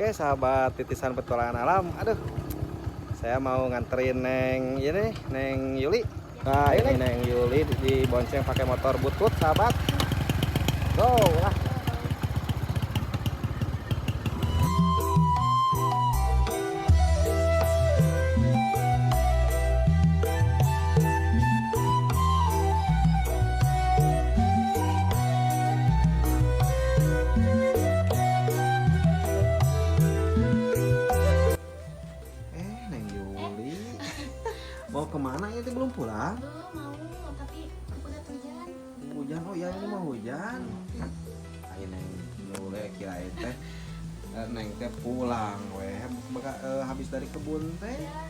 Oke sahabat titisan petualangan alam, aduh saya mau nganterin Neng Yuli. Nah ini Neng Yuli dibonceng pakai motor butut sahabat. Go lah. Neng Yuli mau kemana ya? Belum pulang? Belum mau, tapi udah hujan. Hujan, oh ya ini mau hujan. Ayo Neng Yuli kirain teh Neng teh pulang weh habis dari kebun teh. Ya.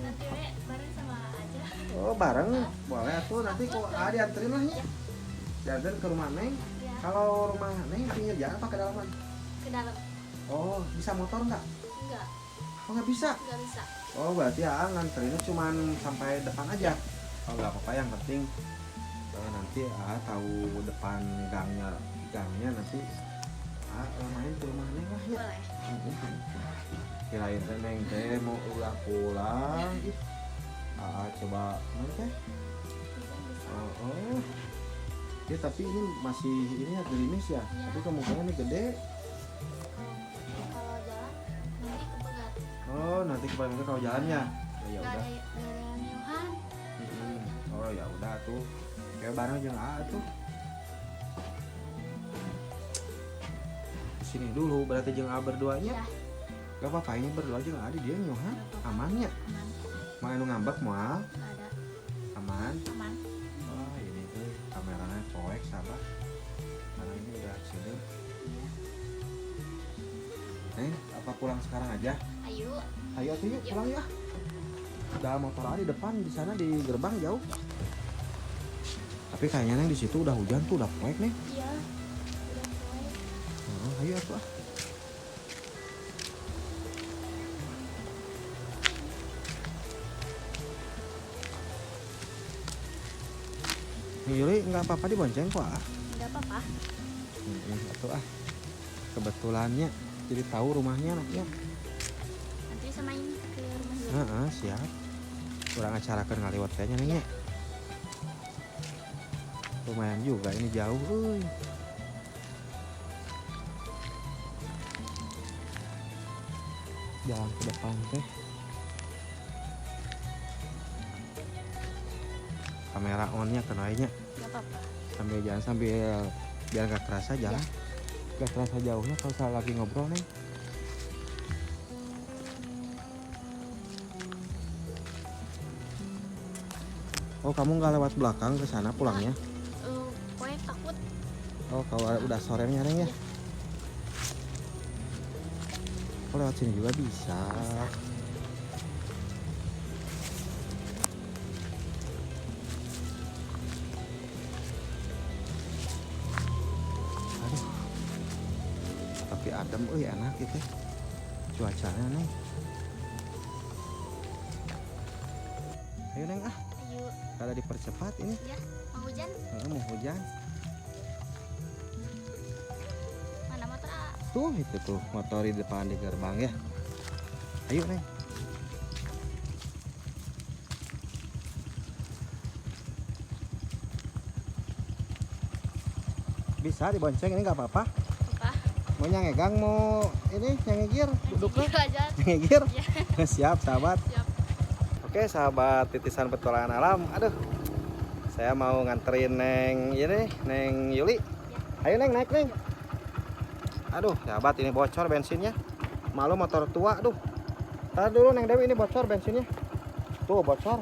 Nanti bareng sama aja. Oh bareng boleh tuh, nanti kok dianterin lah ya. Dianterin ke rumah Neng. Ya, Kalau rumah Neng pinggir jalan apa ke dalaman? ke dalam. Oh bisa motor nggak? Enggak Oh nggak bisa. bisa. Oh berarti ya nganterinnya cuman sampai depan aja. Oh nggak apa-apa, yang penting nanti tahu depan gangnya nanti main ke rumah Neng lah ya. Boleh. Kirain teh Neng teh mau ulah pulang. Ih, coba nanti. Oh. Ya tapi ini masih ini ya gerimis ya. Iya. Tapi kemungkinan ini gede. Kalau jalan nanti kepegat. Oh nanti kebanyakan kalau jalannya. Ya Nggak udah. ada nyuhan. Oh ya udah tuh. Kayak bareng jeung tuh. Sini dulu berarti jeung berduanya. Ya, Gak apa-apa ini berdua jeung di dia nyohan. Amannya. aman. Mau anu ngambek moal. Nggak ada. Aman. Aman. Wah ini tuh kameranya coek sabar. Karena ini udah sini. Apa pulang sekarang aja? Ayo. Ayo tuh yuk pulang ya. Udah motor di depan, di sana di gerbang jauh. Tapi kayaknya Neng di situ udah hujan tuh, udah poek nih. Iya. Udah selesai. Oh, ayo atuh ah. Nih Yuli nggak apa-apa dibonceng kok ah. Enggak apa-apa. Atuh ah. Kebetulannya jadi tahu rumahnya anaknya. Nanti sama ini ke rumah dulu. Siap. Kurang acarakeun ngaliwat kayaknya Neng nya. Lumayan juga ini jauh euy. Jalan ke depan teh. Kamera onnya kenainya Enggak apa-apa. sambil jalan sambil biar gak kerasa jalan. Gak kerasa jauhnya kalau saya lagi ngobrol Neng. Oh kamu nggak lewat belakang ke sana pulangnya? Pokoknya takut. Oh kalau udah sorenya Neng ya? Oh lewat sini juga bisa. Aduh. Tapi adem, enak gitu. Cuacanya Neng. Ayo Neng ah, Ayo. kalau dipercepat ini. Ya, mau hujan? Mau hujan. Mana motor? Tuh itu tuh motor di depan di gerbang ya. Ayo Neng. Bisa dibonceng ini nggak apa-apa. Apa? Mau nyangegang mau ini nyangegir duduknya. Gitu aja. Nyangegir. Ya. Siap sahabat. Siap. Oke sahabat titisan petualangan alam. Aduh. Saya mau nganterin Neng Yuli. Ayo Neng naik Neng. Aduh sahabat ini bocor bensinnya. Malu motor tua aduh. Tar dulu Neng Dewi ini bocor bensinnya. Tuh bocor.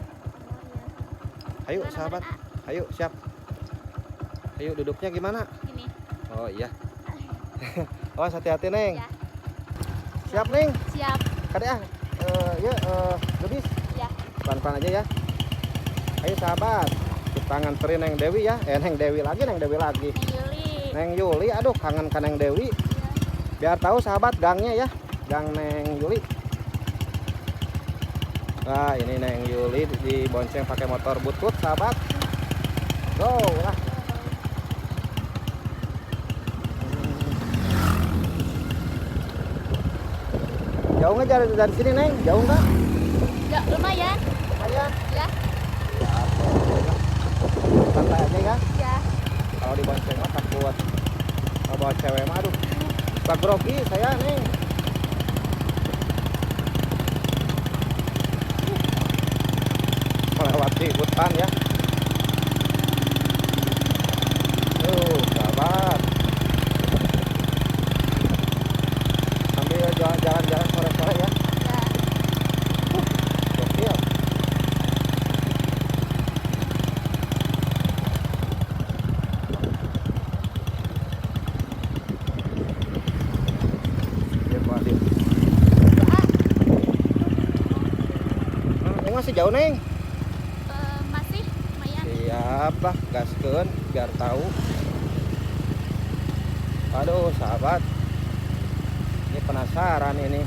Ayo Gimana, sahabat. Mbak? Ayo siap. Ayo duduknya gimana? Gini. Oh iya. Awas hati-hati Neng. Ya. Siap Neng. Siap. Kade ah. Lebis. Ya. Pelan-pelan aja ya. Ayo sahabat. Kita nganterin Neng Dewi ya. Neng Dewi lagi. Neng Yuli. Neng Yuli, aduh kangen kan Neng Dewi. Ya. Biar tahu sahabat gangnya ya. Gang Neng Yuli. Nah ini Neng Yuli dibonceng pakai motor butut sahabat. Go lah. Jauh nggak dari sini Neng? Jauh nggak? Ya, lumayan. Lumayan. Ya. Ya, santai aja ya. Ya. Kalau dibonceng mah takut. Kalau bawa cewek mah aduh. Suka grogi saya Neng. Melewati hutan ya. Sahabat. Sambil jalan-jalan sore-sore ya. Ya. Gokil. Ya, Pak Adit. Neng masih jauh Neng. Masih lumayan. Siap lah, gaskeun biar tahu. Aduh sahabat, ini penasaran ini.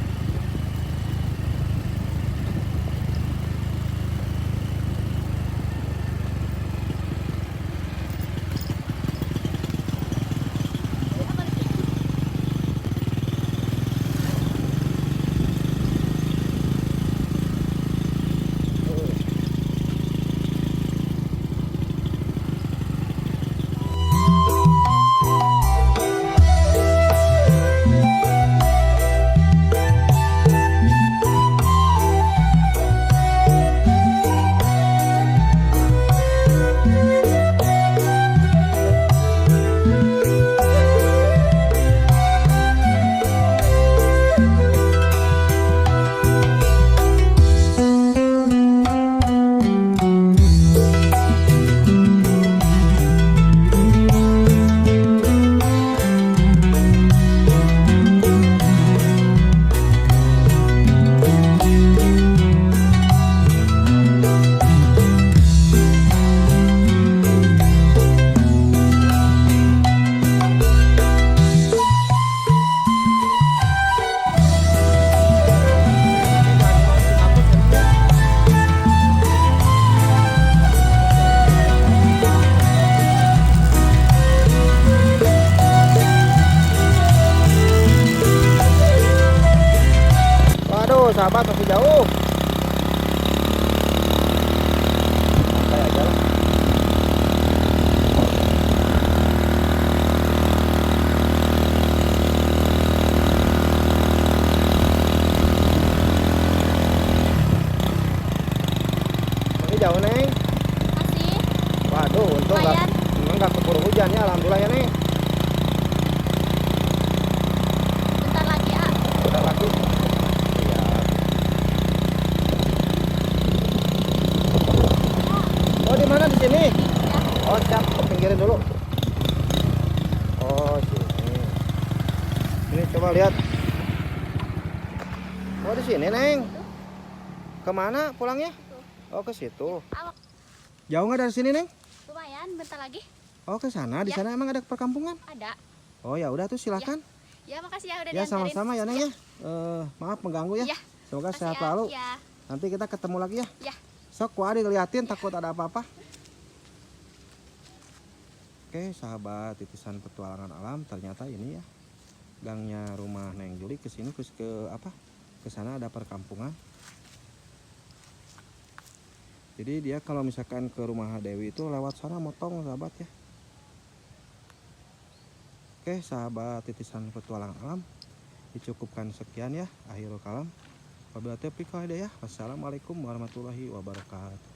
Waduh sahabat masih jauh. Santai aja lah. Masih jauh Neng. Masih Waduh untung lumayan. nggak keburu hujan ya, alhamdulillah ya Neng. Bentar lagi ah. Udah lagi. Iya. Oh di mana di sini? Ya. Oh siap, pinggirin dulu. Oh sini. Ini coba lihat. Oh di sini Neng. Kemana pulangnya? Oh ke situ. Awak. Jauh nggak dari sini Neng? Lumayan, bentar lagi. Oh ke sana. Di Ya. sana emang ada perkampungan? Ada. Oh ya udah tuh silakan. Ya, makasih ya udah Ya diantarin. sama-sama ya Neng ya. Maaf mengganggu ya. Ya. Semoga Makasih sehat ya. selalu. Ya. Nanti kita ketemu lagi ya. Ya. Sok wah diliatin takut ada apa-apa. Oke sahabat titisan petualangan alam, ternyata ini ya gangnya rumah Neng Juli ke sini ke apa? Ke sana ada perkampungan. Jadi dia kalau misalkan ke rumah Dewi itu lewat sana motong sahabat ya. Oke sahabat titisan petualangan alam, dicukupkan sekian ya akhirul kalam. Wabillahi taufiq wal hidayah. Wassalamualaikum warahmatullahi wabarakatuh.